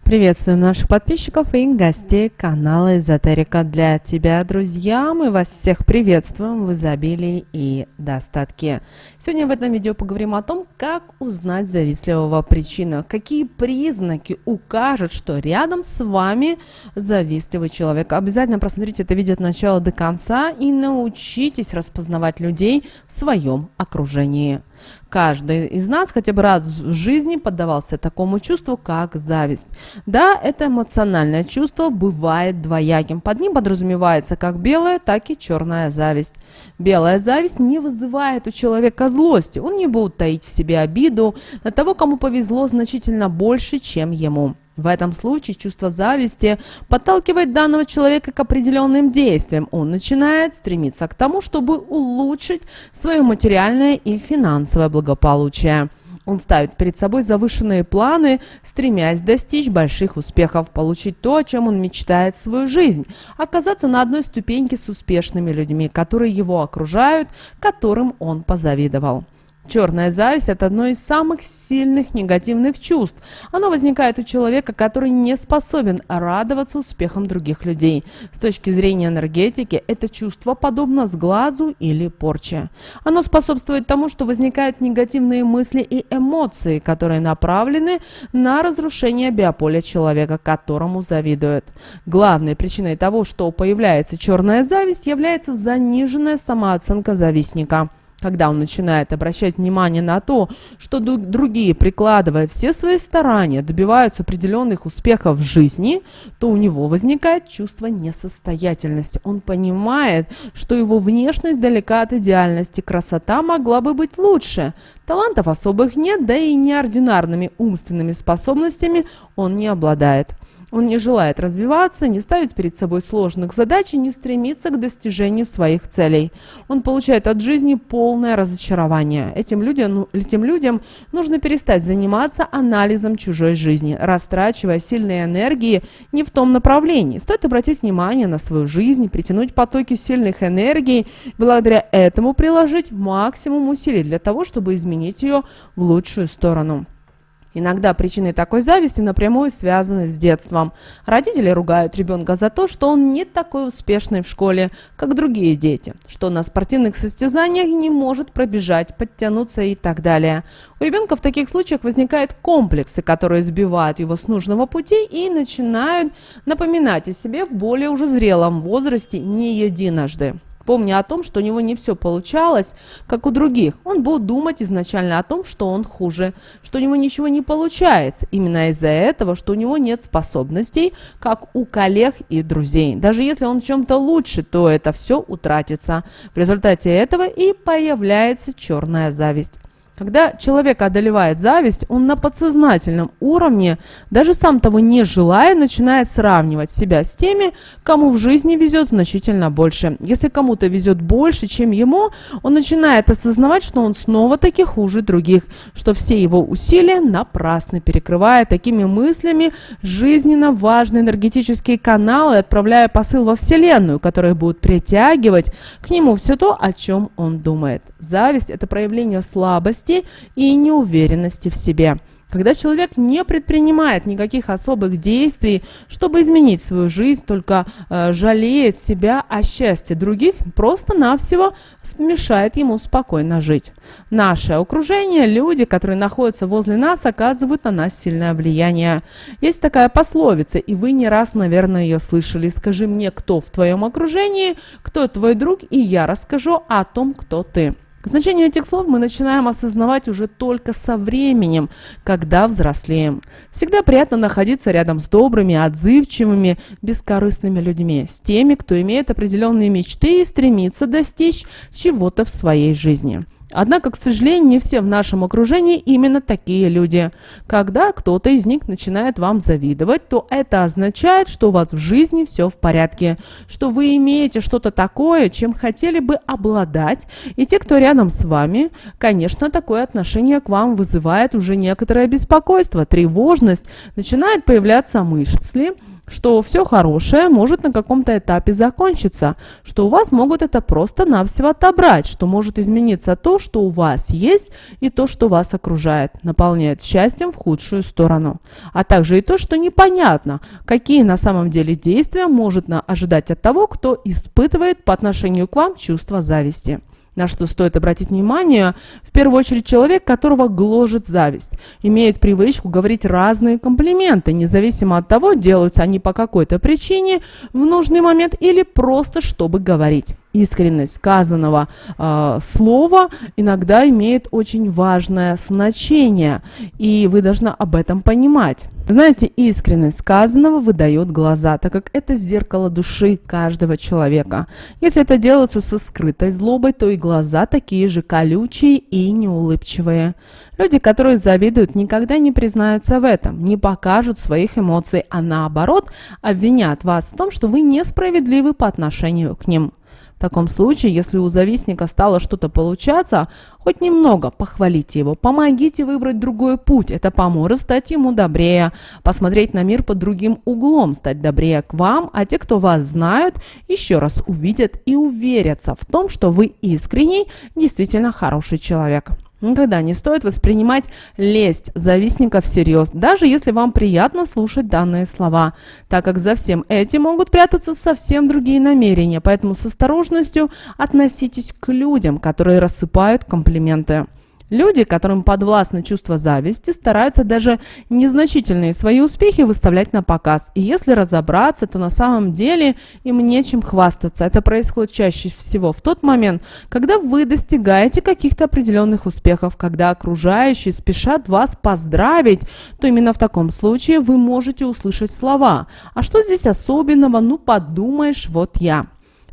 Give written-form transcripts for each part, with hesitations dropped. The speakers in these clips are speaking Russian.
Приветствуем наших подписчиков и гостей канала Эзотерика для тебя, друзья. Мы вас всех приветствуем в изобилии и достатке. Сегодня в этом видео поговорим о том, как узнать завистливого причину, какие признаки укажут, что рядом с вами завистливый человек. Обязательно просмотрите это видео от начала до конца и научитесь распознавать людей в своем окружении. Каждый из нас хотя бы раз в жизни поддавался такому чувству, как зависть. Да, это эмоциональное чувство бывает двояким. Под ним подразумевается как белая, так и черная зависть. Белая зависть не вызывает у человека злости. Он не будет таить в себе обиду на того, кому повезло значительно больше, чем ему. В этом случае чувство зависти подталкивает данного человека к определенным действиям. Он начинает стремиться к тому, чтобы улучшить свое материальное и финансовое благополучие. Он ставит перед собой завышенные планы, стремясь достичь больших успехов, получить то, о чем он мечтает в свою жизнь, оказаться на одной ступеньке с успешными людьми, которые его окружают, которым он позавидовал. Черная зависть – это одно из самых сильных негативных чувств. Оно возникает у человека, который не способен радоваться успехам других людей. С точки зрения энергетики, это чувство подобно сглазу или порче. Оно способствует тому, что возникают негативные мысли и эмоции, которые направлены на разрушение биополя человека, которому завидуют. Главной причиной того, что появляется черная зависть, является заниженная самооценка завистника. Когда он начинает обращать внимание на то, что другие, прикладывая все свои старания, добиваются определенных успехов в жизни, то у него возникает чувство несостоятельности. Он понимает, что его внешность далека от идеальности, красота могла бы быть лучше. Талантов особых нет, да и неординарными умственными способностями он не обладает. Он не желает развиваться, не ставит перед собой сложных задач и не стремится к достижению своих целей. Он получает от жизни полное разочарование. Этим людям нужно перестать заниматься анализом чужой жизни, растрачивая сильные энергии не в том направлении. Стоит обратить внимание на свою жизнь, притянуть потоки сильных энергий, благодаря этому приложить максимум усилий для того, чтобы изменить ее в лучшую сторону. Иногда причиной такой зависти напрямую связаны с детством. Родители ругают ребенка за то, что он не такой успешный в школе, как другие дети, что на спортивных состязаниях не может пробежать, подтянуться и так далее. У ребенка в таких случаях возникают комплексы, которые сбивают его с нужного пути и начинают напоминать о себе в более уже зрелом возрасте не единожды. Помня о том, что у него не все получалось, как у других, он будет думать изначально о том, что он хуже, что у него ничего не получается, именно из-за этого, что у него нет способностей, как у коллег и друзей. Даже если он в чем-то лучше, то это все утратится. В результате этого и появляется черная зависть. Когда человека одолевает зависть, он на подсознательном уровне, даже сам того не желая, начинает сравнивать себя с теми, кому в жизни везет значительно больше. Если кому-то везет больше, чем ему, он начинает осознавать, что он снова-таки хуже других, что все его усилия напрасны, перекрывая такими мыслями жизненно важные энергетические каналы, отправляя посыл во Вселенную, который будет притягивать к нему все то, о чем он думает. Зависть – это проявление слабости и неуверенности в себе. Когда человек не предпринимает никаких особых действий, чтобы изменить свою жизнь, только жалеет себя о счастье других, просто-навсего мешает ему спокойно жить. Наше окружение, люди, которые находятся возле нас, оказывают на нас сильное влияние. Есть такая пословица, и вы не раз, наверное, ее слышали. Скажи мне, кто в твоем окружении, кто твой друг, и я расскажу о том, кто ты. Значение этих слов мы начинаем осознавать уже только со временем, когда взрослеем. Всегда приятно находиться рядом с добрыми, отзывчивыми, бескорыстными людьми, с теми, кто имеет определенные мечты и стремится достичь чего-то в своей жизни. Однако, к сожалению, не все в нашем окружении именно такие люди. Когда кто-то из них начинает вам завидовать, то это означает, что у вас в жизни все в порядке, что вы имеете что-то такое, чем хотели бы обладать, и те, кто рядом с вами, конечно, такое отношение к вам вызывает уже некоторое беспокойство, тревожность, начинают появляться мысли что все хорошее может на каком-то этапе закончиться, что у вас могут это просто-навсего отобрать, что может измениться то, что у вас есть, и то, что вас окружает, наполняет счастьем в худшую сторону. А также и то, что непонятно, какие на самом деле действия может ожидать от того, кто испытывает по отношению к вам чувство зависти. На что стоит обратить внимание, в первую очередь человек, которого гложет зависть, имеет привычку говорить разные комплименты, независимо от того, делаются они по какой-то причине в нужный момент или просто чтобы говорить. Искренность сказанного слова иногда имеет очень важное значение, и вы должны об этом понимать. Знаете, искренность сказанного выдает глаза, так как это зеркало души каждого человека. Если это делается со скрытой злобой, то и глаза такие же колючие и неулыбчивые. Люди, которые завидуют, никогда не признаются в этом, не покажут своих эмоций, а наоборот обвинят вас в том, что вы несправедливы по отношению к ним. В таком случае, если у завистника стало что-то получаться, хоть немного похвалите его, помогите выбрать другой путь. Это поможет стать ему добрее, посмотреть на мир под другим углом, стать добрее к вам, а те, кто вас знают, еще раз увидят и уверятся в том, что вы искренний, действительно хороший человек. Никогда не стоит воспринимать лесть завистника всерьез, даже если вам приятно слушать данные слова, так как за всем этим могут прятаться совсем другие намерения, поэтому с осторожностью относитесь к людям, которые рассыпают комплименты. Люди, которым подвластно чувство зависти, стараются даже незначительные свои успехи выставлять на показ. И если разобраться, то на самом деле им нечем хвастаться. Это происходит чаще всего в тот момент, когда вы достигаете каких-то определенных успехов, когда окружающие спешат вас поздравить, то именно в таком случае вы можете услышать слова: «А что здесь особенного? Ну подумаешь, вот я».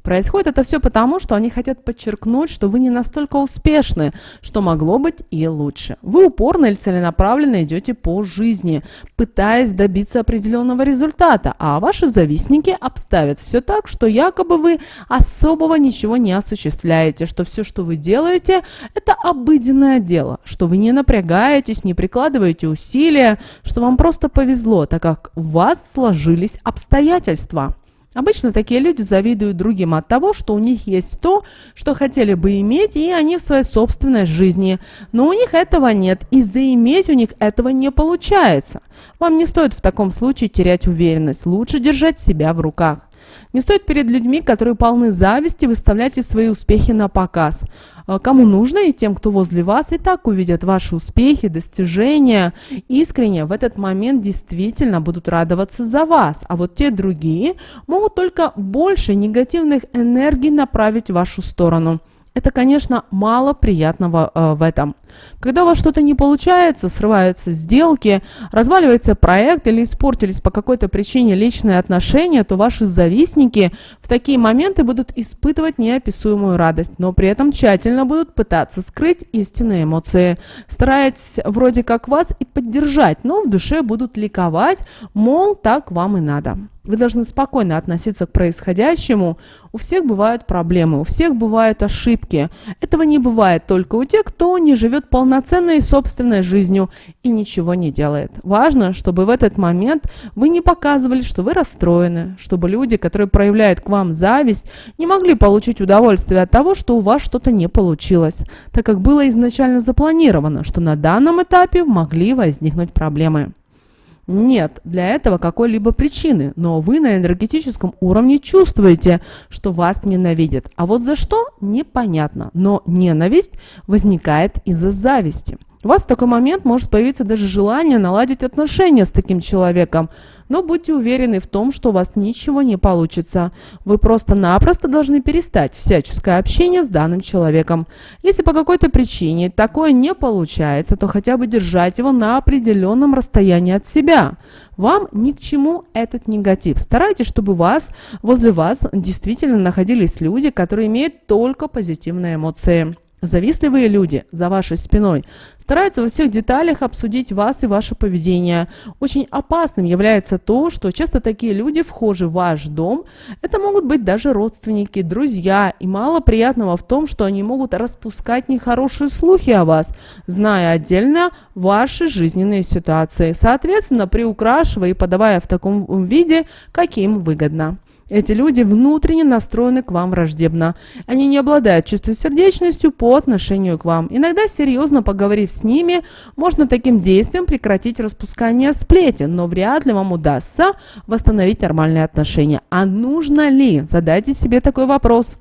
Происходит это все потому, что они хотят подчеркнуть, что вы не настолько успешны, что могло быть и лучше. Вы упорно или целенаправленно идете по жизни, пытаясь добиться определенного результата, а ваши завистники обставят все так, что якобы вы особого ничего не осуществляете, что все, что вы делаете, это обыденное дело, что вы не напрягаетесь, не прикладываете усилия, что вам просто повезло, так как у вас сложились обстоятельства. Обычно такие люди завидуют другим от того, что у них есть то, что хотели бы иметь, и они в своей собственной жизни. Но у них этого нет, и заиметь у них этого не получается. Вам не стоит в таком случае терять уверенность, лучше держать себя в руках. Не стоит перед людьми, которые полны зависти, выставлять свои успехи на показ. Кому нужно, и тем, кто возле вас, и так увидят ваши успехи, достижения, искренне в этот момент действительно будут радоваться за вас. А вот те другие могут только больше негативных энергий направить в вашу сторону. Это, конечно, мало приятного в этом. Когда у вас что-то не получается, срываются сделки, разваливается проект или испортились по какой-то причине личные отношения, то ваши завистники в такие моменты будут испытывать неописуемую радость, но при этом тщательно будут пытаться скрыть истинные эмоции, стараясь вроде как вас и поддержать, но в душе будут ликовать, мол, так вам и надо. Вы должны спокойно относиться к происходящему. У всех бывают проблемы, у всех бывают ошибки. Этого не бывает только у тех, кто не живет полноценной собственной жизнью и ничего не делает. Важно, чтобы в этот момент вы не показывали, что вы расстроены, чтобы люди, которые проявляют к вам зависть, не могли получить удовольствие от того, что у вас что-то не получилось, так как было изначально запланировано, что на данном этапе могли возникнуть проблемы. Нет для этого какой-либо причины, но вы на энергетическом уровне чувствуете, что вас ненавидят. А вот за что – непонятно, но ненависть возникает из-за зависти. У вас в такой момент может появиться даже желание наладить отношения с таким человеком, но будьте уверены в том, что у вас ничего не получится. Вы просто-напросто должны перестать всяческое общение с данным человеком. Если по какой-то причине такое не получается, то хотя бы держать его на определенном расстоянии от себя. Вам ни к чему этот негатив. Старайтесь, чтобы возле вас действительно находились люди, которые имеют только позитивные эмоции. Завистливые люди за вашей спиной Стараются во всех деталях обсудить вас и ваше поведение. Очень опасным является то, что часто такие люди, вхожи в ваш дом, это могут быть даже родственники, друзья, и мало приятного в том, что они могут распускать нехорошие слухи о вас, зная отдельно ваши жизненные ситуации, соответственно, приукрашивая и подавая в таком виде, каким выгодно. Эти люди внутренне настроены к вам враждебно. Они не обладают чистосердечностью по отношению к вам. Иногда, серьезно поговорив с ними, можно таким действием прекратить распускание сплетен, но вряд ли вам удастся восстановить нормальные отношения. А нужно ли? Задайте себе такой вопрос.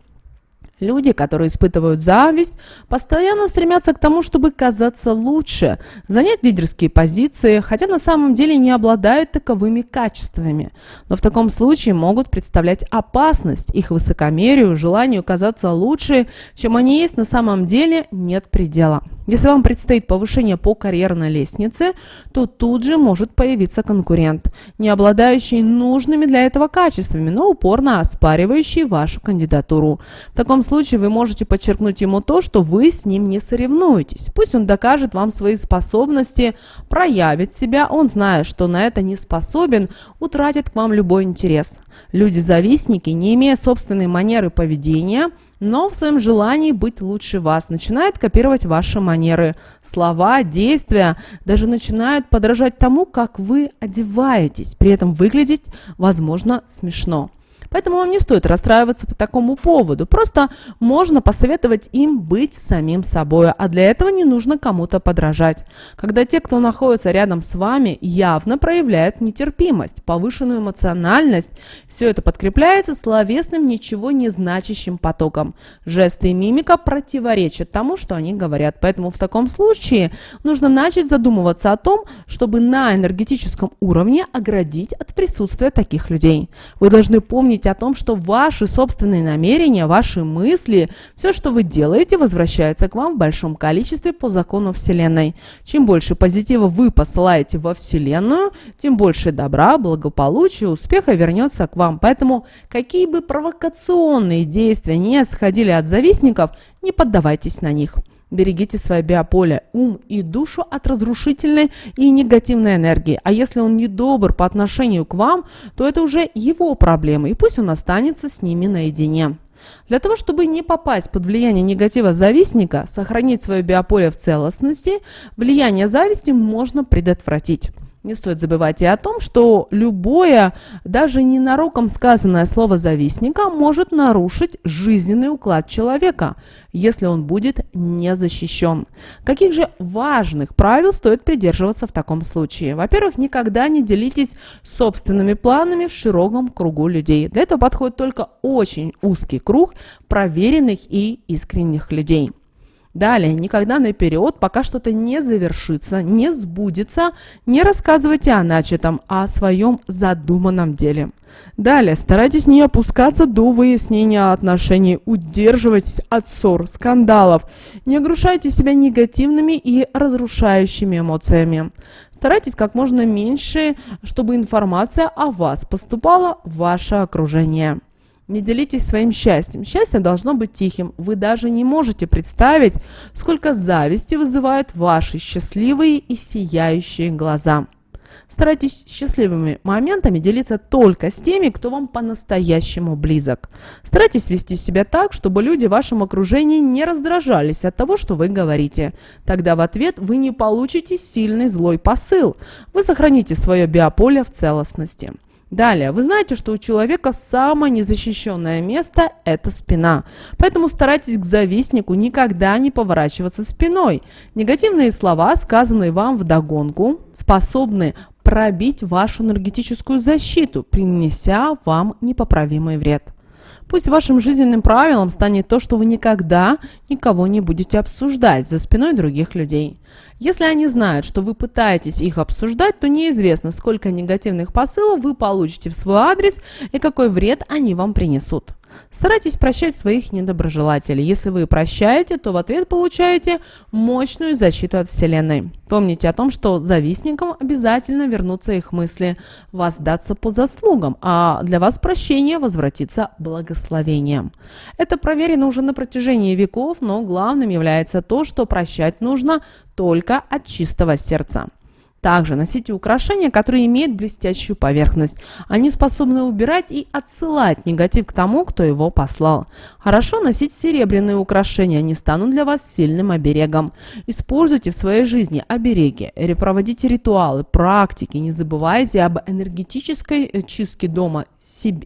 Люди, которые испытывают зависть, постоянно стремятся к тому, чтобы казаться лучше, занять лидерские позиции, хотя на самом деле не обладают таковыми качествами. Но в таком случае могут представлять опасность. Их высокомерию, желанию казаться лучше, чем они есть на самом деле, нет предела. Если вам предстоит повышение по карьерной лестнице, то тут же может появиться конкурент, не обладающий нужными для этого качествами, но упорно оспаривающий вашу кандидатуру. В таком случае вы можете подчеркнуть ему то, что вы с ним не соревнуетесь. Пусть он докажет вам свои способности, проявит себя, он, зная, что на это не способен, утратит к вам любой интерес. Люди-завистники, не имея собственной манеры поведения, но в своем желании быть лучше вас, начинают копировать ваши манеры, слова, действия, даже начинают подражать тому, как вы одеваетесь, при этом выглядеть, возможно, смешно. Поэтому вам не стоит расстраиваться по такому поводу. Просто можно посоветовать им быть самим собой, а для этого не нужно кому-то подражать. Когда те, кто находится рядом с вами, явно проявляют нетерпимость, повышенную эмоциональность, все это подкрепляется словесным, ничего не значащим потоком. Жесты и мимика противоречат тому, что они говорят. Поэтому в таком случае нужно начать задумываться о том, чтобы на энергетическом уровне оградить от присутствия таких людей. Вы должны помнить о том, что ваши собственные намерения, ваши мысли, все, что вы делаете, возвращается к вам в большом количестве по закону Вселенной. Чем больше позитива вы посылаете во Вселенную, тем больше добра, благополучия, успеха вернется к вам. Поэтому какие бы провокационные действия не исходили от завистников, не поддавайтесь на них. Берегите свое биополе, ум и душу от разрушительной и негативной энергии. А если он недобр по отношению к вам, то это уже его проблемы, и пусть он останется с ними наедине. Для того, чтобы не попасть под влияние негатива завистника, сохранить свое биополе в целостности, влияние зависти можно предотвратить. Не стоит забывать и о том, что любое, даже ненароком сказанное слово завистника может нарушить жизненный уклад человека, если он будет не защищен. Каких же важных правил стоит придерживаться в таком случае? Во-первых, никогда не делитесь собственными планами в широком кругу людей. Для этого подходит только очень узкий круг проверенных и искренних людей. Далее, никогда наперед, пока что-то не завершится, не сбудется, не рассказывайте о начатом, а о своем задуманном деле. Далее, старайтесь не опускаться до выяснения отношений, удерживайтесь от ссор, скандалов, не огрушайте себя негативными и разрушающими эмоциями. Старайтесь как можно меньше, чтобы информация о вас поступала в ваше окружение. Не делитесь своим счастьем. Счастье должно быть тихим. Вы даже не можете представить, сколько зависти вызывают ваши счастливые и сияющие глаза. Старайтесь счастливыми моментами делиться только с теми, кто вам по-настоящему близок. Старайтесь вести себя так, чтобы люди в вашем окружении не раздражались от того, что вы говорите. Тогда в ответ вы не получите сильный злой посыл. Вы сохраните свое биополе в целостности. Далее, вы знаете, что у человека самое незащищенное место – это спина. Поэтому старайтесь к завистнику никогда не поворачиваться спиной. Негативные слова, сказанные вам вдогонку, способны пробить вашу энергетическую защиту, принеся вам непоправимый вред. Пусть вашим жизненным правилом станет то, что вы никогда никого не будете обсуждать за спиной других людей. Если они знают, что вы пытаетесь их обсуждать, то неизвестно, сколько негативных посылов вы получите в свой адрес и какой вред они вам принесут. Старайтесь прощать своих недоброжелателей. Если вы прощаете, то в ответ получаете мощную защиту от Вселенной. Помните о том, что завистникам обязательно вернутся их мысли, воздаться по заслугам, а для вас прощение возвратится благословением. Это проверено уже на протяжении веков, но главным является то, что прощать нужно только от чистого сердца. Также носите украшения, которые имеют блестящую поверхность. Они способны убирать и отсылать негатив к тому, кто его послал. Хорошо носить серебряные украшения, они станут для вас сильным оберегом. Используйте в своей жизни обереги, проводите ритуалы, практики, не забывайте об энергетической чистке дома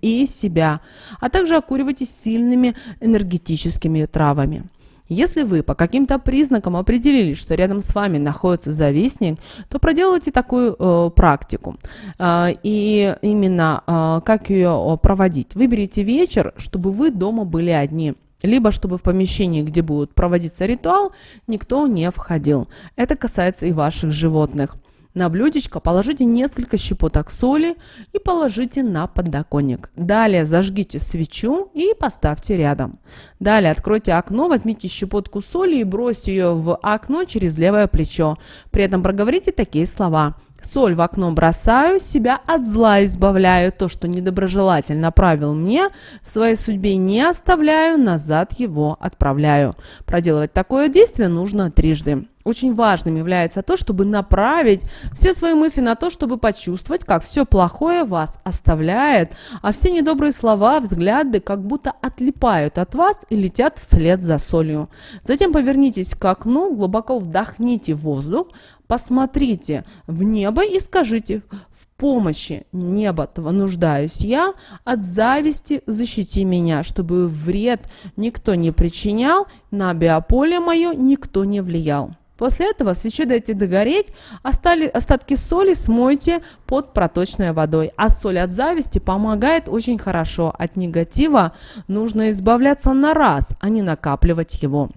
и себя, а также окуривайтесь сильными энергетическими травами. Если вы по каким-то признакам определились, что рядом с вами находится завистник, то проделайте такую практику. И именно как ее проводить? Выберите вечер, чтобы вы дома были одни. Либо чтобы в помещении, где будет проводиться ритуал, никто не входил. Это касается и ваших животных. На блюдечко положите несколько щепоток соли и положите на подоконник. Далее зажгите свечу и поставьте рядом. Далее откройте окно, возьмите щепотку соли и бросьте ее в окно через левое плечо. При этом проговорите такие слова: «Соль в окно бросаю, себя от зла избавляю, то, что недоброжелатель направил мне, в своей судьбе не оставляю, назад его отправляю». Проделывать такое действие нужно трижды. Очень важным является то, чтобы направить все свои мысли на то, чтобы почувствовать, как все плохое вас оставляет, а все недобрые слова, взгляды как будто отлипают от вас и летят вслед за солью. Затем повернитесь к окну, глубоко вдохните воздух, посмотрите в небо и скажите: «В помощи неба нуждаюсь я, от зависти защити меня, чтобы вред никто не причинял, на биополе мое никто не влиял». После этого свечи дайте догореть, остатки соли смойте под проточной водой. А соль от зависти помогает очень хорошо. От негатива нужно избавляться на раз, а не накапливать его.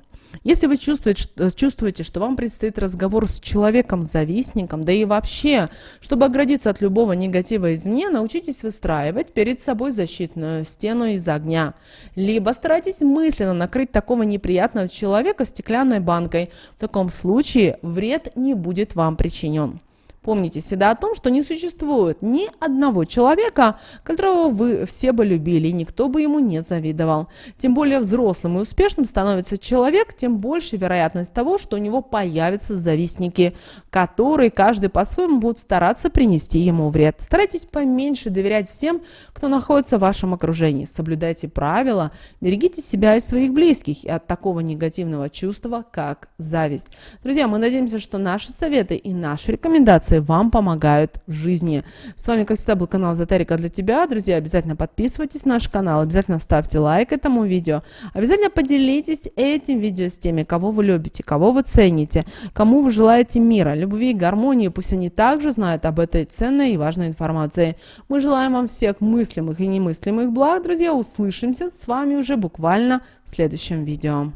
Если вы чувствуете, что вам предстоит разговор с человеком-завистником, да и вообще, чтобы оградиться от любого негатива извне, научитесь выстраивать перед собой защитную стену из огня. Либо старайтесь мысленно накрыть такого неприятного человека стеклянной банкой. В таком случае вред не будет вам причинен. Помните всегда о том, что не существует ни одного человека, которого вы все бы любили, и никто бы ему не завидовал. Тем более взрослым и успешным становится человек, тем больше вероятность того, что у него появятся завистники, которые каждый по-своему будут стараться принести ему вред. Старайтесь поменьше доверять всем, кто находится в вашем окружении. Соблюдайте правила, берегите себя и своих близких от такого негативного чувства, как зависть. Друзья, мы надеемся, что наши советы и наши рекомендации вам помогают в жизни. С вами, как всегда, был канал Эзотерика для тебя. Друзья, обязательно подписывайтесь на наш канал, обязательно ставьте лайк этому видео, обязательно поделитесь этим видео с теми, кого вы любите, кого вы цените, кому вы желаете мира, любви и гармонии. Пусть они также знают об этой ценной и важной информации. Мы желаем вам всех мыслимых и немыслимых благ. Друзья, услышимся с вами уже буквально в следующем видео.